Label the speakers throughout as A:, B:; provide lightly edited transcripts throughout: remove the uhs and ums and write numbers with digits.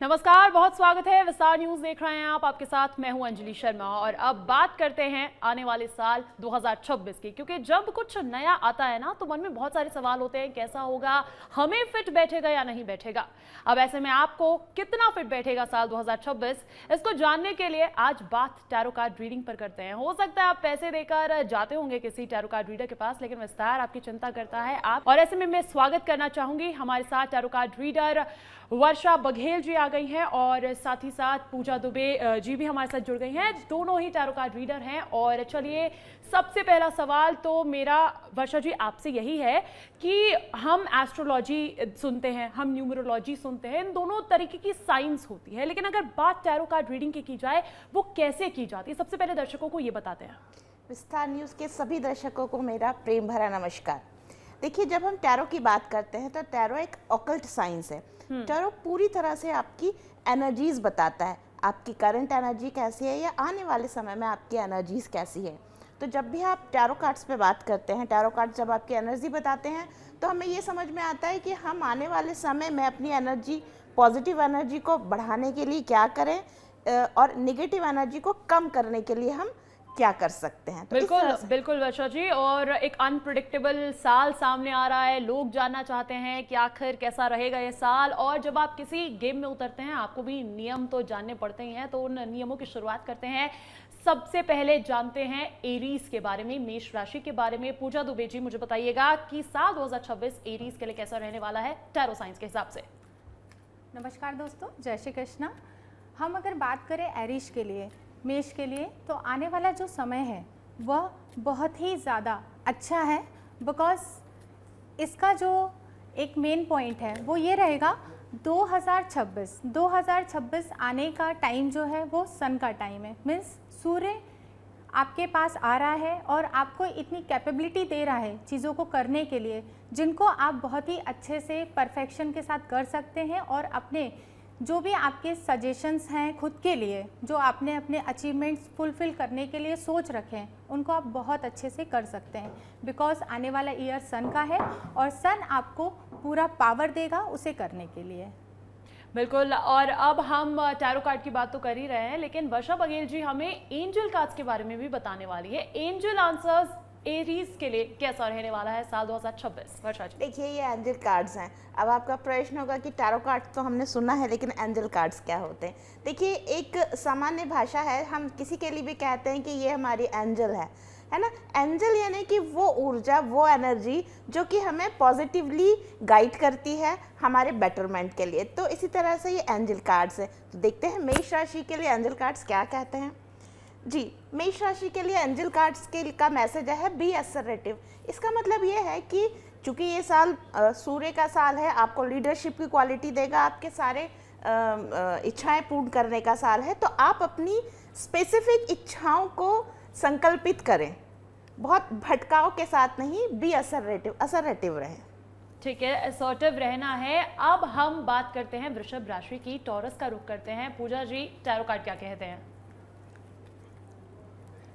A: नमस्कार, बहुत स्वागत है। विस्तार न्यूज देख रहे हैं आप। आपके साथ मैं हूं अंजलि शर्मा और अब बात करते हैं आने वाले साल 2026 की, क्योंकि जब कुछ नया आता है ना तो मन में बहुत सारे सवाल होते हैं। कैसा होगा, हमें फिट बैठेगा या नहीं बैठेगा। अब ऐसे में आपको कितना फिट बैठेगा साल 2026, इसको जानने के लिए आज बात टैरो कार्ड रीडिंग पर करते हैं। हो सकता है आप पैसे देकर जाते होंगे किसी टैरो कार्ड रीडर के पास, लेकिन विस्तार आपकी चिंता करता है आप। और ऐसे में मैं स्वागत करना चाहूंगी, हमारे साथ टैरो कार्ड रीडर वर्षा बघेल जी आ गई हैं और साथ ही साथ पूजा दुबे जी भी हमारे साथ जुड़ गई हैं। दोनों ही टैरो कार्ड रीडर हैं। और चलिए, सबसे पहला सवाल तो मेरा वर्षा जी आपसे यही है कि हम एस्ट्रोलॉजी सुनते हैं, हम न्यूमरोलॉजी सुनते हैं, इन दोनों तरीके की साइंस होती है, लेकिन अगर बात टैरो कार्ड रीडिंग की जाए वो कैसे की जाती है, सबसे पहले दर्शकों को ये बताते हैं।
B: विस्तार न्यूज़ के सभी दर्शकों को मेरा प्रेम भरा नमस्कार। देखिए, जब हम टैरो की बात करते हैं तो टैरो एक ऑकल्ट साइंस है। टैरो पूरी तरह से आपकी एनर्जीज बताता है, आपकी करंट एनर्जी कैसी है या आने वाले समय में आपकी एनर्जीज कैसी है। तो जब भी आप टैरो कार्ड्स पे बात करते हैं, टैरो कार्ड्स जब आपकी एनर्जी बताते हैं तो हमें ये समझ में आता है कि हम आने वाले समय में अपनी एनर्जी, पॉजिटिव एनर्जी को बढ़ाने के लिए क्या करें और नेगेटिव एनर्जी को कम करने के लिए हम क्या कर सकते हैं। तो
A: बिल्कुल बिल्कुल वर्षा जी। और एक अनप्रिडिक्टेबल साल सामने आ रहा है, लोग जानना चाहते हैं कि आखिर कैसा रहेगा ये साल। और जब आप किसी गेम में उतरते हैं आपको भी नियम तो जानने पड़ते ही हैं, तो उन नियमों की शुरुआत करते हैं। सबसे पहले जानते हैं एरीज के बारे में, मेष राशि के बारे में। पूजा दुबे जी, मुझे बताइएगा कि साल 2026 एरीज के लिए कैसा रहने वाला है टैरो साइंस के हिसाब से।
C: नमस्कार दोस्तों, जय श्री कृष्ण। हम अगर बात करें एरीज के लिए, मेष के लिए, तो आने वाला जो समय है वह बहुत ही ज़्यादा अच्छा है। बिकॉज इसका जो एक मेन पॉइंट है वो ये रहेगा, 2026 आने का टाइम जो है वो सन का टाइम है। मीन्स सूर्य आपके पास आ रहा है और आपको इतनी कैपेबिलिटी दे रहा है चीज़ों को करने के लिए, जिनको आप बहुत ही अच्छे से परफेक्शन के साथ कर सकते हैं। और अपने जो भी आपके सजेशंस हैं खुद के लिए, जो आपने अपने अचीवमेंट्स फुलफ़िल करने के लिए सोच रखे हैं, उनको आप बहुत अच्छे से कर सकते हैं। बिकॉज आने वाला ईयर सन का है और सन आपको पूरा पावर देगा उसे करने के लिए।
A: बिल्कुल। और अब हम टैरो कार्ड की बात तो कर ही रहे हैं, लेकिन वर्षा बघेल जी हमें एंजल कार्ड्स के बारे में भी बताने वाली है। एंजल आंसर्स एरीज के लिए कैसा रहने वाला है साल 2026, वर्षा जी?
B: देखिए, ये एंजल कार्ड्स हैं। अब आपका प्रश्न होगा कि टैरो कार्ड्स तो हमने सुना है, लेकिन एंजल कार्ड्स क्या होते हैं। देखिए, एक सामान्य भाषा है, हम किसी के लिए भी कहते हैं कि ये हमारी एंजल है ना। एंजल यानी कि वो ऊर्जा, वो एनर्जी जो कि हमें पॉजिटिवली गाइड करती है हमारे बेटरमेंट के लिए। तो इसी तरह से ये एंजल कार्ड्स है। तो देखते हैं मेष राशि के लिए एंजल कार्ड्स क्या कहते हैं। जी, मेष राशि के लिए एंजल कार्ड्स के का मैसेज है बी असर्टिव। इसका मतलब ये है कि चूंकि ये साल सूर्य का साल है, आपको लीडरशिप की क्वालिटी देगा, आपके सारे इच्छाएं पूर्ण करने का साल है। तो आप अपनी स्पेसिफिक इच्छाओं को संकल्पित करें, बहुत भटकाव के साथ नहीं, बी असर्टिव रहे।
A: ठीक है, असर्टिव रहना है। अब हम बात करते हैं वृषभ राशि की, टॉरस का रुख करते हैं। पूजा जी, टैरो कार्ड क्या कहते हैं?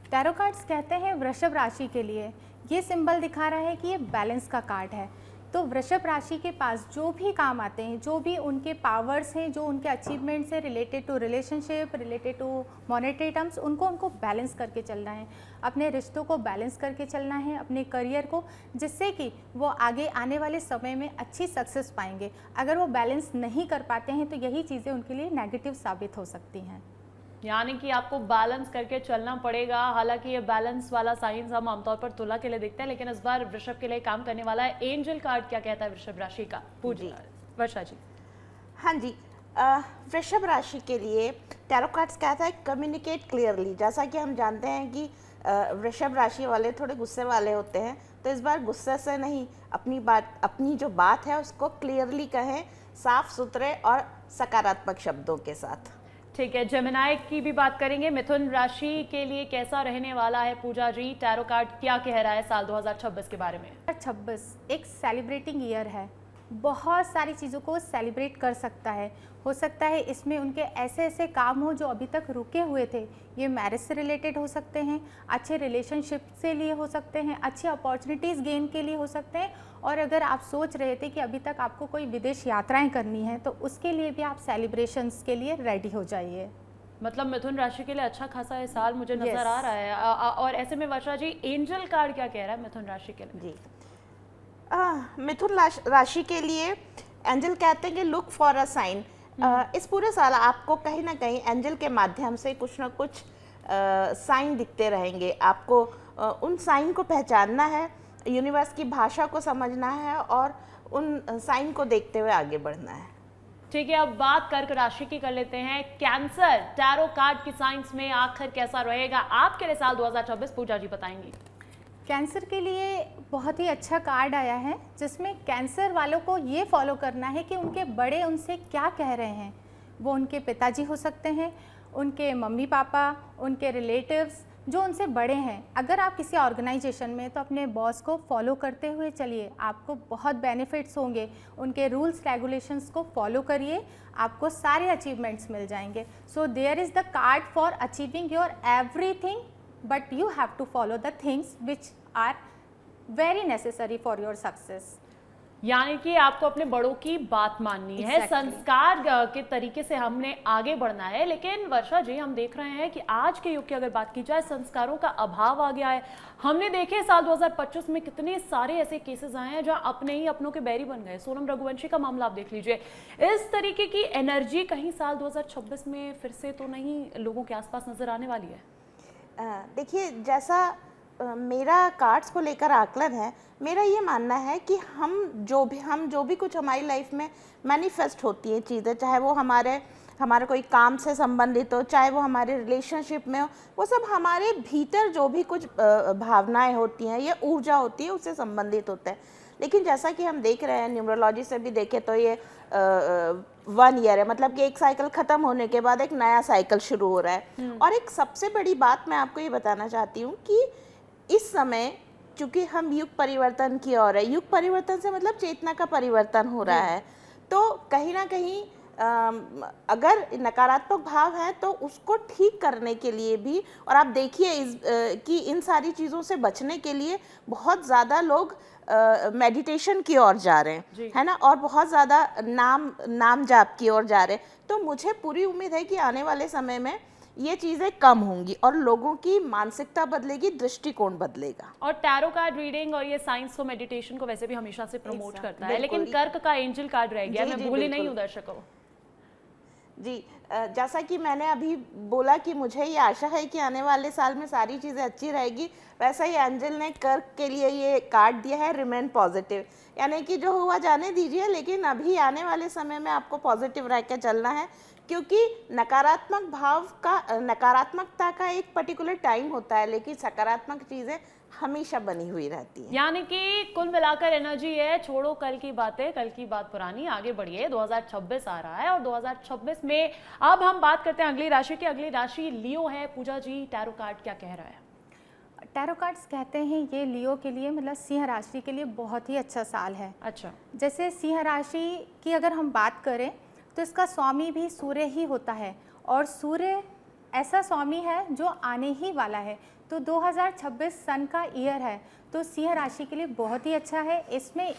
C: टैरो कार्ड्स कहते हैं वृषभ राशि के लिए, ये सिंबल दिखा रहा है कि ये बैलेंस का कार्ड है। तो वृषभ राशि के पास जो भी काम आते हैं, जो भी उनके पावर्स हैं, जो उनके अचीवमेंट्स हैं related to relationship, related to monetary terms, उनको बैलेंस करके चलना है। अपने रिश्तों को बैलेंस करके चलना है, अपने करियर को, जिससे कि वो आगे आने वाले समय में अच्छी सक्सेस पाएंगे। अगर वो बैलेंस नहीं कर पाते हैं तो यही चीज़ें उनके लिए नेगेटिव साबित हो सकती हैं।
A: यानी कि आपको बैलेंस करके चलना पड़ेगा। हालांकि ये बैलेंस वाला साइंस हम आमतौर पर तुला के लिए देखते हैं, लेकिन इस बार वृषभ के लिए काम करने वाला है। एंजल कार्ड क्या कहता है वृषभ राशि का, पूजा वर्षा जी?
B: हाँ जी, वृषभ राशि के लिए टैरो कार्ड्स कहता है कम्युनिकेट क्लियरली। जैसा कि हम जानते हैं कि वृषभ राशि वाले थोड़े गुस्से वाले होते हैं, तो इस बार गुस्से से नहीं, अपनी जो बात है उसको क्लियरली कहें, साफ सुथरे और सकारात्मक शब्दों के साथ।
A: ठीक है, जेमिनाई की भी बात करेंगे। मिथुन राशि के लिए कैसा रहने वाला है पूजा जी? टैरो कार्ड क्या कह रहा है साल 2026 के बारे में?
C: 2026 एक सेलिब्रेटिंग ईयर है बहुत सारी चीज़ों को सेलिब्रेट कर सकता है। हो सकता है इसमें उनके ऐसे ऐसे काम हो जो अभी तक रुके हुए थे, ये मैरिज से रिलेटेड हो सकते हैं, अच्छे रिलेशनशिप से लिए हो सकते हैं, अच्छी अपॉर्चुनिटीज़ गेन के लिए हो सकते हैं। और अगर आप सोच रहे थे कि अभी तक आपको कोई विदेश यात्राएं करनी है तो उसके लिए भी आप सेलिब्रेशंस के लिए रेडी हो जाइए।
A: मतलब मिथुन राशि के लिए अच्छा खासा ये साल मुझे नजर
C: Yes.
A: आ रहा है। और ऐसे में वर्षा जी, एंजल कार्ड क्या कह रहा है मिथुन राशि के लिए?
B: जी मिथुन राशि के लिए एंजल कहते हैं कि लुक फॉर अ साइन। इस पूरे साल आपको कहीं ना कहीं एंजल के माध्यम से कुछ ना कुछ साइन दिखते रहेंगे। आपको उन साइन को पहचानना है, यूनिवर्स की भाषा को समझना है और उन साइन को देखते हुए आगे बढ़ना है।
A: ठीक है, अब बात कर्क राशि की कर लेते हैं। कैंसर, टैरो कार्ड की साइंस में आखिर कैसा रहेगा आपके लिए साल 2026? पूजा जी बताएंगी।
C: कैंसर के लिए बहुत ही अच्छा कार्ड आया है, जिसमें कैंसर वालों को ये फॉलो करना है कि उनके बड़े उनसे क्या कह रहे हैं। वो उनके पिताजी हो सकते हैं, उनके मम्मी पापा, उनके रिलेटिव्स जो उनसे बड़े हैं। अगर आप किसी ऑर्गेनाइजेशन में तो अपने बॉस को फॉलो करते हुए चलिए, आपको बहुत बेनिफिट्स होंगे। उनके रूल्स रेगुलेशंस को फॉलो करिए, आपको सारे अचीवमेंट्स मिल जाएंगे। So there is the card for achieving your everything, but you have to follow the things which are very necessary for your success.
A: यानी कि आपको अपने बड़ों की बात माननी है,
C: Exactly.
A: संस्कार के तरीके से हमने आगे बढ़ना है। लेकिन वर्षा जी, हम देख रहे हैं कि आज के युग की अगर बात की जाए, संस्कारों का अभाव आ गया है। हमने देखे साल 2025 में कितने सारे ऐसे केसेस आए हैं जहां अपने ही अपनों के बैरी बन गए। सोनम रघुवंशी का मामला आप देख लीजिए। इस तरीके की एनर्जी कहीं साल 2026 में फिर से तो नहीं लोगों के आसपास नजर आने वाली है?
B: देखिए, जैसा मेरा कार्ड्स को लेकर आकलन है, मेरा ये मानना है कि हम जो भी कुछ हमारी लाइफ में मैनिफेस्ट होती हैं चीज़ें, चाहे वो हमारे कोई काम से संबंधित हो, चाहे वो हमारे रिलेशनशिप में हो, वो सब हमारे भीतर जो भी कुछ भावनाएं होती हैं या ऊर्जा होती है उससे संबंधित होता है। लेकिन जैसा कि हम देख रहे हैं, न्यूमरोलॉजी से भी देखें तो ये 1 ईयर है, मतलब कि एक साइकिल ख़त्म होने के बाद एक नया साइकिल शुरू हो रहा है। और एक सबसे बड़ी बात मैं आपको ये बताना चाहती हूँ कि इस समय चूँकि हम युग परिवर्तन की ओर है, युग परिवर्तन से मतलब चेतना का परिवर्तन हो रहा है, तो कहीं ना कहीं अगर नकारात्मक भाव है तो उसको ठीक करने के लिए भी, और आप देखिए कि इन सारी चीज़ों से बचने के लिए बहुत ज़्यादा लोग मेडिटेशन की ओर जा रहे हैं, है ना, और बहुत ज़्यादा नाम जाप की ओर जा रहे हैं। तो मुझे पूरी उम्मीद है कि आने वाले समय में ये चीज़ें कम होंगी और लोगों की मानसिकता बदलेगी, दृष्टिकोण बदलेगा।
A: और टैरो कार्ड रीडिंग और ये साइंस को, मेडिटेशन को वैसे भी हमेशा से प्रमोट करता है, लेकिन कर्क का एंजल कार्ड रह गया। मैं भूली नहीं हूँ दर्शकों
B: जी। जैसा कि मैंने अभी बोला कि मुझे ये आशा है कि आने वाले साल में सारी चीज़ें अच्छी रहेगी, वैसा ही एंजल ने कर्क के लिए ये कार्ड दिया है, रिमेन पॉजिटिव, यानी कि जो हुआ जाने दीजिए, लेकिन अभी आने वाले समय में आपको पॉजिटिव रह के चलना है, क्योंकि नकारात्मकता का एक पर्टिकुलर टाइम होता है, लेकिन सकारात्मक चीज़ें हमेशा बनी हुई रहती है।
A: यानी कि कुल मिलाकर एनर्जी है, छोड़ो कल की बातें, कल की बात पुरानी, आगे बढ़िए। 2026 आ रहा है और 2026 में अब हम बात करते हैं अगली राशि की। अगली राशि लियो है। पूजा जी, टैरो कार्ड क्या कह रहा है?
C: टैरो कार्ड्स कहते हैं ये लियो के लिए, मतलब सिंह राशि के लिए बहुत ही अच्छा साल है।
A: अच्छा,
C: जैसे सिंह राशि की अगर हम बात करें तो इसका स्वामी भी सूर्य ही होता है, और सूर्य ऐसा स्वामी है जो आने ही वाला है। तो 2026 सन का ईयर है, तो सिंह राशि के लिए बहुत ही अच्छा है। इसमें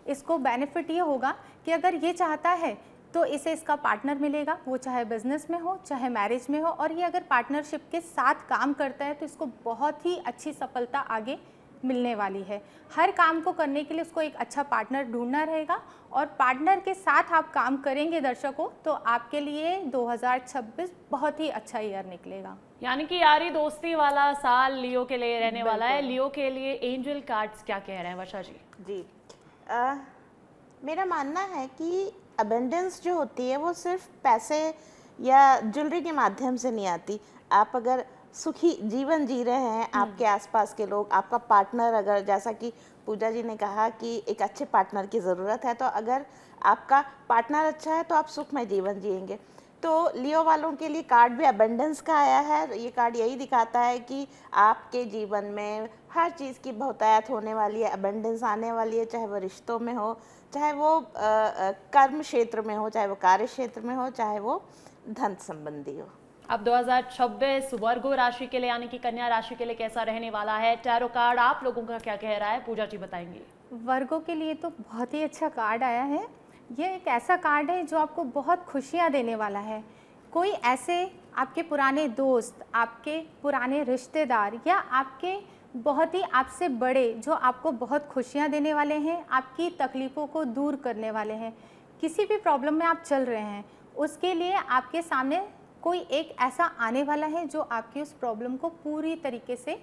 C: इसको बेनिफिट ये होगा कि अगर ये चाहता है तो इसे इसका पार्टनर मिलेगा, वो चाहे बिजनेस में हो चाहे मैरिज में हो, और ये अगर पार्टनरशिप के साथ काम करता है तो इसको बहुत ही अच्छी सफलता आगे मिलने वाली है। हर काम को करने के लिए उसको एक अच्छा पार्टनर ढूंढना रहेगा, और पार्टनर के साथ आप काम करेंगे दर्शकों, तो आपके लिए 2026 बहुत ही अच्छा ईयर निकलेगा।
A: यानी कि यारी दोस्ती वाला साल लियो के लिए रहने वाला है। लियो के लिए एंजल कार्ड्स क्या कह रहे हैं वर्षा जी?
B: जी, मेरा मानना है कि अबेंडेंस जो होती है वो सिर्फ पैसे या ज्वेलरी के माध्यम से नहीं आती। आप अगर सुखी जीवन जी रहे हैं, आपके आसपास के लोग, आपका पार्टनर, अगर जैसा कि पूजा जी ने कहा कि एक अच्छे पार्टनर की ज़रूरत है, तो अगर आपका पार्टनर अच्छा है तो आप सुखमय जीवन जिएंगे। तो लियो वालों के लिए कार्ड भी अबेंडेंस का आया है। ये कार्ड यही दिखाता है कि आपके जीवन में हर चीज़ की बहुतायत होने वाली है, अबेंडेंस आने वाली है, चाहे वो रिश्तों में हो, चाहे वो कर्म क्षेत्र में हो, चाहे वो कार्य क्षेत्र में हो, चाहे वो धन संबंधी हो।
A: अब 2026 वर्गो राशि के लिए यानी कि कन्या राशि के लिए कैसा रहने वाला है? टैरो कार्ड आप लोगों का क्या कह रहा है? पूजा जी बताएंगी।
C: वर्गों के लिए तो बहुत ही अच्छा कार्ड आया है। ये एक ऐसा कार्ड है जो आपको बहुत खुशियाँ देने वाला है। कोई ऐसे आपके पुराने दोस्त, आपके पुराने रिश्तेदार या आपके बहुत ही आपसे बड़े जो आपको बहुत खुशियाँ देने वाले हैं, आपकी तकलीफ़ों को दूर करने वाले हैं। किसी भी प्रॉब्लम में आप चल रहे हैं, उसके लिए आपके सामने कोई एक ऐसा आने वाला है जो आपकी उस प्रॉब्लम को पूरी तरीके से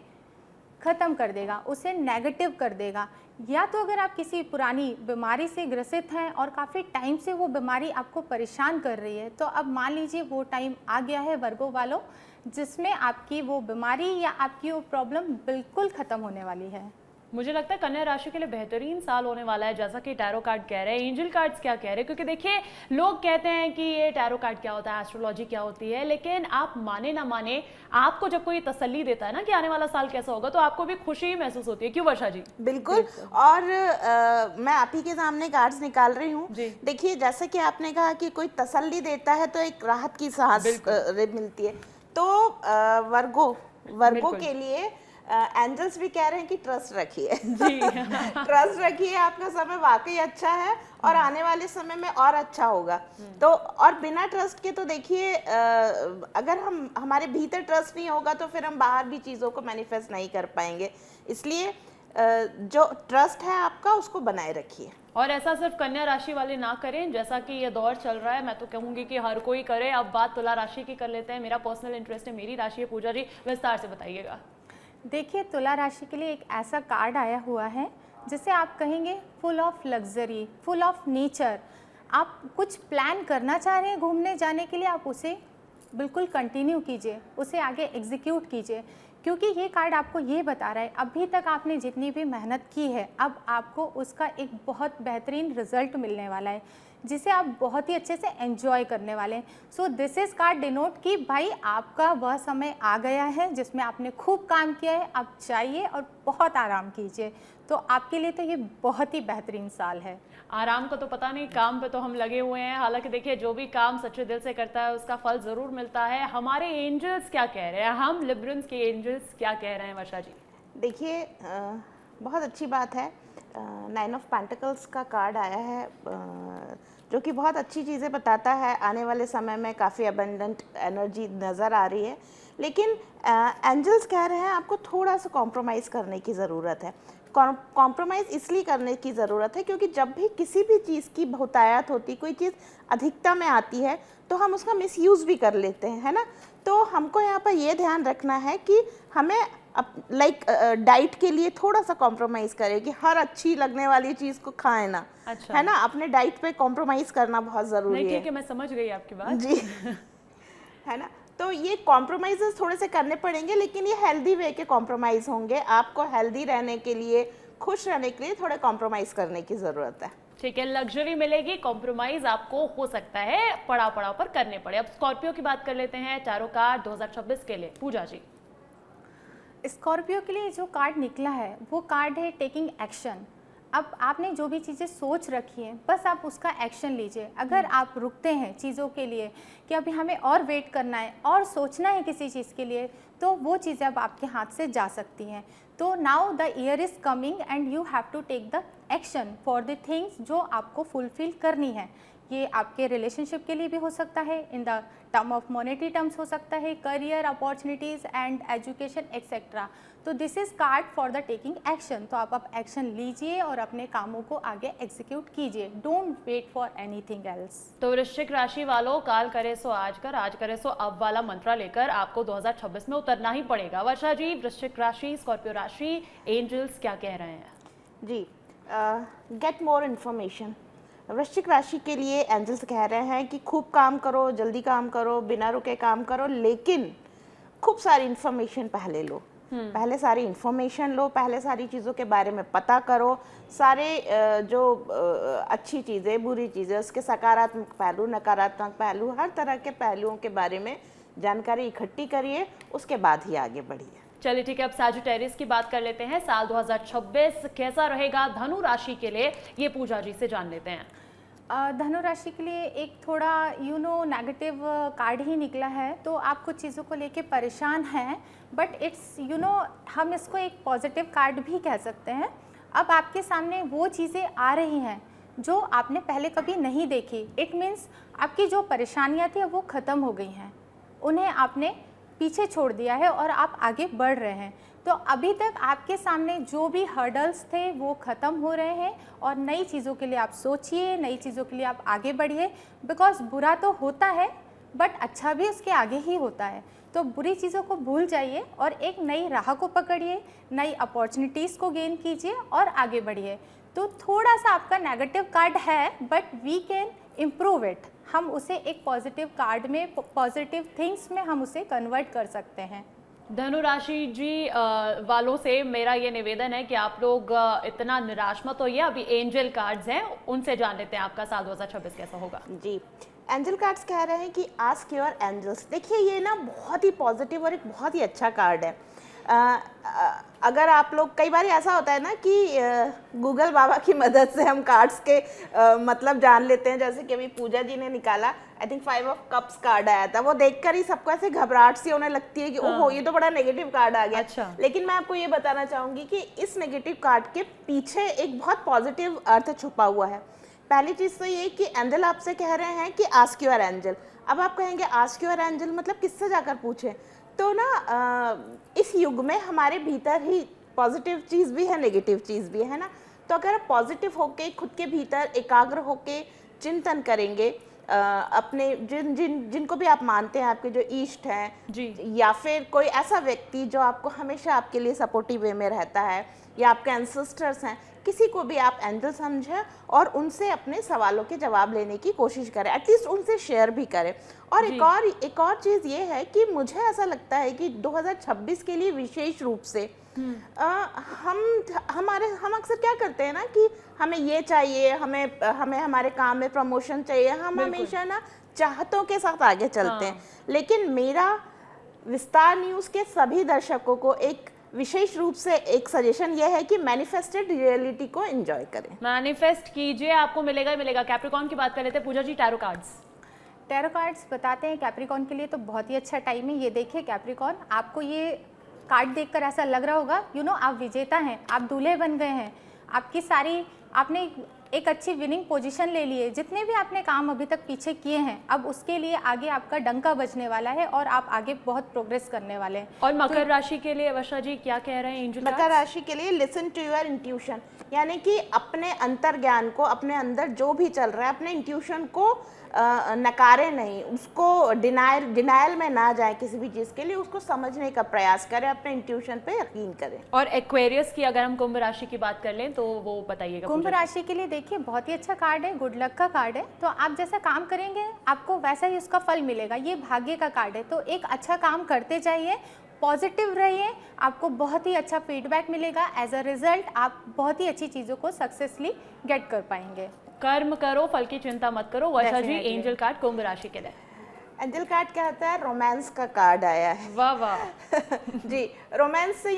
C: ख़त्म कर देगा, उसे नेगेटिव कर देगा। या तो अगर आप किसी पुरानी बीमारी से ग्रसित हैं और काफ़ी टाइम से वो बीमारी आपको परेशान कर रही है, तो अब मान लीजिए वो टाइम आ गया है वर्गो वालों, जिसमें आपकी वो बीमारी या आपकी वो प्रॉब्लम बिल्कुल ख़त्म होने वाली है।
A: मुझे लगता है कन्या राशि के लिए बेहतरीन साल होने वाला है, जैसा कि टैरो कार्ड कह रहे हैं। एंजल कार्ड्स क्या कह रहे हैं? क्योंकि देखिए, लोग कहते हैं कि ये टैरो कार्ड क्या होता है, एस्ट्रोलॉजी क्या होती है, लेकिन आप माने ना माने, आपको जब कोई तसल्ली देता है ना कि आने वाला साल कैसा होगा, तो आपको भी खुशी महसूस होती है। क्यों वर्षा जी?
B: बिल्कुल। और मैं आप ही के सामने कार्ड्स निकाल रही हूँ।
A: जी।
B: देखिए, जैसे कि आपने कहा कि कोई तसल्ली देता है तो एक राहत की सांस मिलती है। तो वर्गो के लिए एंजल्स भी कह रहे हैं कि ट्रस्ट रखिए।
A: जी।
B: ट्रस्ट रखिए, आपका समय वाकई अच्छा है और आने वाले समय में और अच्छा होगा। तो और बिना ट्रस्ट के तो देखिए, अगर हमारे भीतर ट्रस्ट नहीं होगा तो फिर हम बाहर भी चीज़ों को मैनिफेस्ट नहीं कर पाएंगे। इसलिए जो ट्रस्ट है आपका, उसको बनाए रखिए।
A: और ऐसा सिर्फ कन्या राशि वाले ना करें, जैसा कि ये दौर चल रहा है, मैं तो कहूंगी कि हर कोई करे। अब बात तुला राशि की कर लेते हैं। मेरा पर्सनल इंटरेस्ट है, मेरी राशि है। पूजा जी विस्तार से बताइएगा।
C: देखिए, तुला राशि के लिए एक ऐसा कार्ड आया हुआ है जिसे आप कहेंगे full of luxury, full of nature. आप कुछ प्लान करना चाह रहे हैं घूमने जाने के लिए, आप उसे बिल्कुल कंटिन्यू कीजिए, उसे आगे एग्जीक्यूट कीजिए, क्योंकि ये कार्ड आपको ये बता रहा है अभी तक आपने जितनी भी मेहनत की है, अब आपको उसका एक बहुत बेहतरीन रिजल्ट मिलने वाला है, जिसे आप बहुत ही अच्छे से एंजॉय करने वाले हैं। So this is card denote कि भाई आपका वह समय आ गया है जिसमें आपने खूब काम किया है, आप जाइए और बहुत आराम कीजिए। तो आपके लिए तो ये बहुत ही बेहतरीन साल है।
A: आराम का तो पता नहीं, काम पे तो हम लगे हुए हैं। हालांकि देखिए, जो भी काम सच्चे दिल से करता है उसका फल ज़रूर मिलता है। हमारे एंजल्स क्या कह रहे हैं? हम लिब्रंस के एंजल्स क्या कह रहे हैं वर्षा जी?
B: देखिए, बहुत अच्छी बात है। 9 ऑफ पेंटिकल्स का कार्ड आया है, जो कि बहुत अच्छी चीज़ें बताता है। आने वाले समय में काफ़ी अबंडेंट एनर्जी नज़र आ रही है, लेकिन एंजल्स कह रहे हैं आपको थोड़ा सा कॉम्प्रोमाइज़ करने की ज़रूरत है। कॉम्प्रोमाइज़ इसलिए करने की ज़रूरत है क्योंकि जब भी किसी भी चीज़ की बहुतायत होती, कोई चीज़ अधिकता में आती है, तो हम उसका मिसयूज़ भी कर लेते हैं, है ना। तो हमको यहाँ पर ये ध्यान रखना है कि हमें डाइट के लिए थोड़ा सा कॉम्प्रोमाइज़ करें कि हर अच्छी लगने वाली चीज़ को खाएं ना।
A: अच्छा।
B: है ना, अपने डाइट पे कॉम्प्रोमाइज़ करना बहुत ज़रूरी है।
A: ठीक है, मैं समझ गई आपकी बात।
B: जी। है ना, तो ये कॉम्प्रोमाइज़ थोड़े से करने पड़ेंगे, लेकिन ये हेल्दी वे के कॉम्प्रोमाइज़ होंगे। आपको हेल्दी रहने के लिए, खुश रहने के लिए थोड़े कॉम्प्रोमाइज़ करने की ज़रूरत है।
A: ठीक है, लग्जरी मिलेगी, कॉम्प्रोमाइज आपको हो सकता है पड़ाव पड़ाव पर करने पड़े। अब स्कॉर्पियो की बात कर लेते हैं, टैरो कार्ड 2026 के लिए। पूजा जी।
C: स्कॉर्पियो के लिए जो कार्ड निकला है वो कार्ड है टेकिंग एक्शन। अब आपने जो भी चीज़ें सोच रखी हैं, बस आप उसका एक्शन लीजिए। अगर आप रुकते हैं चीज़ों के लिए कि अभी हमें और वेट करना है और सोचना है किसी चीज़ के लिए, तो वो चीज़ें अब आपके हाथ से जा सकती हैं। तो now the year is coming and you have to take the action for the things जो आपको फुलफिल करनी है। ये आपके रिलेशनशिप के लिए भी हो सकता है, in the term of monetary terms हो सकता है, career opportunities and education etcetera. तो this is card for the taking action. तो आप एक्शन लीजिए और अपने कामों को आगे एग्जीक्यूट कीजिए। Don't wait for anything else.
A: तो वृश्चिक राशि वालों, काल करे सो आज कर, आज करे सो अब वाला मंत्रा लेकर आपको 2026 में उतरना ही पड़ेगा। वर्षा जी, वृश्चिक राशि, स्कॉर्पियो राशि, एंजल्स क्या कह रहे हैं?
B: जी, गेट मोर इन्फॉर्मेशन। वृश्चिक राशि के लिए एंजल्स कह रहे हैं कि खूब काम करो, जल्दी काम करो, बिना रुके काम करो, लेकिन खूब सारी इन्फॉर्मेशन पहले लो। पहले सारी इन्फॉर्मेशन लो, पहले सारी चीज़ों के बारे में पता करो। सारे जो अच्छी चीज़ें, बुरी चीज़ें, उसके सकारात्मक पहलू, नकारात्मक पहलू, हर तरह के पहलुओं के बारे में जानकारी इकट्ठी करिए, उसके बाद ही आगे बढ़िए।
A: चलिए ठीक है, अब सैजिटेरियस की बात कर लेते हैं। साल 2026 कैसा रहेगा धनु राशि के लिए, ये पूजा जी से जान लेते हैं।
C: धनु राशि के लिए एक थोड़ा नेगेटिव कार्ड ही निकला है, तो आप कुछ चीज़ों को लेके परेशान हैं, बट इट्स हम इसको एक पॉजिटिव कार्ड भी कह सकते हैं। अब आपके सामने वो चीज़ें आ रही हैं जो आपने पहले कभी नहीं देखी। इट मीन्स आपकी जो परेशानियां थी वो ख़त्म हो गई हैं, उन्हें आपने पीछे छोड़ दिया है और आप आगे बढ़ रहे हैं। तो अभी तक आपके सामने जो भी हर्डल्स थे वो ख़त्म हो रहे हैं और नई चीज़ों के लिए आप सोचिए, नई चीज़ों के लिए आप आगे बढ़िए। बिकॉज बुरा तो होता है बट अच्छा भी उसके आगे ही होता है। तो बुरी चीज़ों को भूल जाइए और एक नई राह को पकड़िए, नई अपॉर्चुनिटीज़ को गेन कीजिए और आगे बढ़िए। तो थोड़ा सा आपका नेगेटिव कार्ड है but we can improve it. हम उसे एक पॉजिटिव कार्ड में, पॉजिटिव थिंग्स में हम उसे कन्वर्ट कर सकते हैं।
A: धनु राशि जी वालों से मेरा ये निवेदन है कि आप लोग इतना निराश मत होइए। अभी एंजल कार्ड्स हैं, उनसे जान लेते हैं आपका साल 2026 कैसा होगा।
B: जी, एंजल कार्ड्स कह रहे हैं कि आस्क योर एंजल्स। देखिए ये ना बहुत ही पॉजिटिव और एक बहुत ही अच्छा कार्ड है। अगर आप लोग, कई बार ऐसा होता है ना कि गूगल बाबा की मदद से हम कार्ड्स के मतलब जान लेते हैं। जैसे कि अभी पूजा जी ने निकाला, I think 5 of cups card आया था, वो देखकर ही सबको ऐसे घबराहट सी होने लगती है कि ओहो ये तो बड़ा नेगेटिव कार्ड आ गया।
A: अच्छा।
B: लेकिन मैं आपको ये बताना चाहूंगी कि इस नेगेटिव कार्ड के पीछे एक बहुत पॉजिटिव अर्थ छुपा हुआ है। पहली चीज तो ये कि एंजल आपसे कह रहे हैं कि आस्क योर एंजल। अब आप कहेंगे आस्क योर एंजल मतलब किससे जाकर पूछें? तो ना इस युग में हमारे भीतर ही पॉजिटिव चीज़ भी है, नेगेटिव चीज़ भी है ना। तो अगर आप पॉजिटिव होके खुद के भीतर एकाग्र होके चिंतन करेंगे, अपने जिनको भी आप मानते हैं, आपके जो इष्ट हैं
A: जी,
B: या फिर कोई ऐसा व्यक्ति जो आपको हमेशा आपके लिए सपोर्टिव वे में रहता है, या आपके एंसेस्टर्स हैं, किसी को भी आप एंजल समझें और उनसे अपने सवालों के जवाब लेने की कोशिश करें, एटलीस्ट उनसे शेयर भी करें। और एक और चीज़ ये है कि मुझे ऐसा लगता है कि 2026 के लिए विशेष रूप से हम अक्सर क्या करते हैं ना कि हमें ये चाहिए, हमें हमारे काम में प्रमोशन चाहिए, हम हमेशा ना चाहतों के साथ आगे चलते हैं। लेकिन मेरा विस्तार न्यूज़ के सभी दर्शकों को एक विशेष रूप से एक सजेशन यह है कि मैनिफेस्टेड रियलिटी को एंजॉय करें।
A: मैनिफेस्ट कीजिए, आपको मिलेगा ही मिलेगा। कैप्रिकॉर्न की बात कर लेते हैं पूजा जी। टैरो कार्ड्स
C: बताते हैं कैप्रिकॉर्न के लिए तो बहुत ही अच्छा टाइम है। ये देखिए कैप्रिकॉर्न, आपको ये कार्ड देखकर ऐसा लग रहा होगा आप विजेता हैं, आप दूल्हे बन गए हैं, आपकी सारी, आपने एक अच्छी विनिंग पोजीशन ले ली है। जितने भी आपने काम अभी तक पीछे किए हैं, अब उसके लिए आगे आपका डंका बजने वाला है और आप आगे बहुत प्रोग्रेस करने वाले हैं।
A: और मकर राशि के लिए वर्षा जी क्या कह रहे हैं एंजल?
B: मकर राशि के लिए लिसन टू योर इंट्यूशन, यानी कि अपने अंतर्ज्ञान को, अपने अंदर जो भी चल रहा है, अपने इंट्यूशन को नकारे नहीं, उसको डिनायल में ना जाए किसी भी चीज़ के लिए, उसको समझने का प्रयास करें, अपने इंट्यूशन पे यकीन करें।
A: और एक्वेरियस की अगर हम कुंभ राशि की बात कर लें तो वो बताइएगा।
C: कुंभ राशि के लिए देखिए बहुत ही अच्छा कार्ड है, गुड लक का कार्ड है। तो आप जैसा काम करेंगे आपको वैसा ही उसका फल मिलेगा। ये भाग्य का कार्ड है, तो एक अच्छा काम करते जाइए, पॉजिटिव रहिए, आपको बहुत ही अच्छा फीडबैक मिलेगा। एज अ रिजल्ट आप बहुत ही अच्छी चीज़ों को सक्सेसफुली गेट कर पाएंगे।
A: कर्म करो, फल की चिंता मत करो। वर्षा जी एंजल कार्ड कुंभ राशि के लिए।
B: एंजल कार्ड क्या होता है? रोमांस का कार्ड आया है।
A: वाह वाह।
B: जी, रोमांस से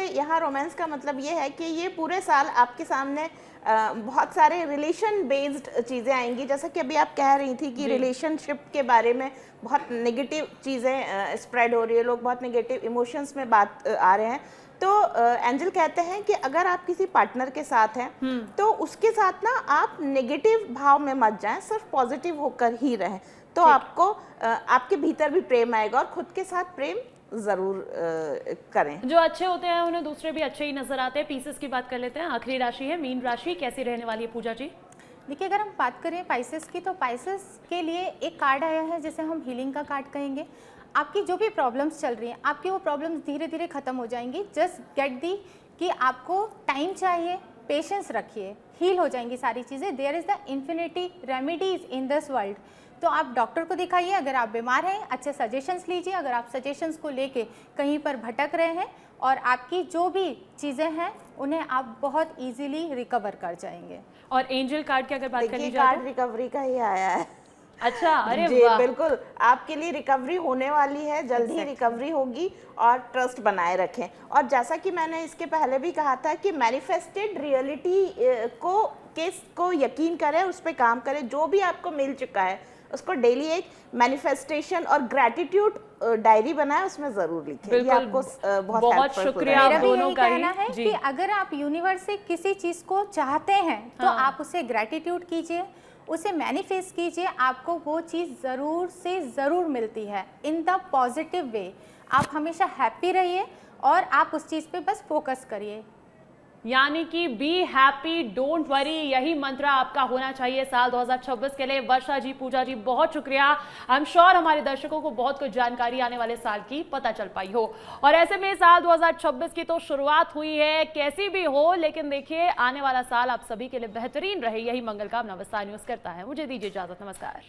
B: यहाँ रोमांस का मतलब ये है कि ये पूरे साल आपके सामने बहुत सारे रिलेशन बेस्ड चीज़ें आएंगी। जैसा कि अभी आप कह रही थी कि रिलेशनशिप के बारे में बहुत नेगेटिव चीज़ें स्प्रेड हो रही है, लोग बहुत नेगेटिव इमोशंस में बात आ रहे हैं। तो एंजल कहते हैं कि अगर आप किसी पार्टनर के साथ हैं तो उसके साथ ना आप नेगेटिव भाव में मत जाएं, सिर्फ पॉजिटिव होकर ही रहें। तो आपको आपके भीतर भी प्रेम आएगा और खुद के साथ प्रेम ज़रूर करें।
A: जो अच्छे होते हैं उन्हें दूसरे भी अच्छे ही नजर आते हैं। पीसेस की बात कर लेते हैं। आखिरी राशि है मीन राशि, कैसी रहने वाली है पूजा जी?
C: देखिए अगर हम बात करें पाइसेस की, तो पाइसेस के लिए एक कार्ड आया है जिसे हम हीलिंग का कार्ड कहेंगे। आपकी जो भी प्रॉब्लम्स चल रही हैं, आपकी वो प्रॉब्लम्स धीरे धीरे ख़त्म हो जाएंगी। जस्ट गेट दी कि आपको टाइम चाहिए, पेशेंस रखिए, हील हो जाएंगी सारी चीज़ें। There is the infinity remedies in this world. तो आप डॉक्टर को दिखाइए अगर आप बीमार हैं, अच्छे सजेशंस लीजिए अगर आप सजेशंस को लेके कहीं पर भटक रहे हैं, और आपकी जो भी चीज़ें हैं उन्हें आप बहुत इजीली रिकवर कर जाएंगे।
A: और एंजल कार्ड की अगर बात करी जाए
B: कार्ड रिकवरी का ही आया है।
A: अच्छा, अरे
B: जी
A: वाह।
B: बिल्कुल, आपके लिए रिकवरी होने वाली है, जल्द ही रिकवरी होगी, और ट्रस्ट बनाए रखें। और जैसा कि मैंने इसके पहले भी कहा था कि मैनिफेस्टेड रियलिटी को यकीन करें, उस पर काम करें। जो भी आपको मिल चुका है उसको डेली एक मैनिफेस्टेशन और ग्रैटिट्यूड डायरी बनाएं, उसमें ज़रूर लिखें। ये
A: बिल्कुल,
B: आपको बहुत
A: बहुत
B: helpful
A: शुक्रिया
B: होगा।
C: मेरा भी
A: दोनों
C: यही
A: का ही।
C: कहना है
A: जी।
C: कि अगर आप यूनिवर्स से किसी चीज़ को चाहते हैं तो
A: हाँ।
C: आप उसे ग्रैटिट्यूड कीजिए, उसे मैनिफेस्ट कीजिए, आपको वो चीज़ ज़रूर से ज़रूर मिलती है इन द पॉजिटिव वे। आप हमेशा हैप्पी रहिए और आप उस चीज़ पे बस फोकस करिए।
A: यानी कि बी हैप्पी डोंट वरी, यही मंत्र आपका होना चाहिए साल 2026 के लिए। वर्षा जी, पूजा जी, बहुत शुक्रिया। आई एम श्योर हमारे दर्शकों को बहुत कुछ जानकारी आने वाले साल की पता चल पाई हो। और ऐसे में साल 2026 की तो शुरुआत हुई है, कैसी भी हो, लेकिन देखिए आने वाला साल आप सभी के लिए बेहतरीन रहे, यही मंगल कामना विस्तार न्यूज़ करता है। मुझे दीजिए इजाजत, नमस्कार।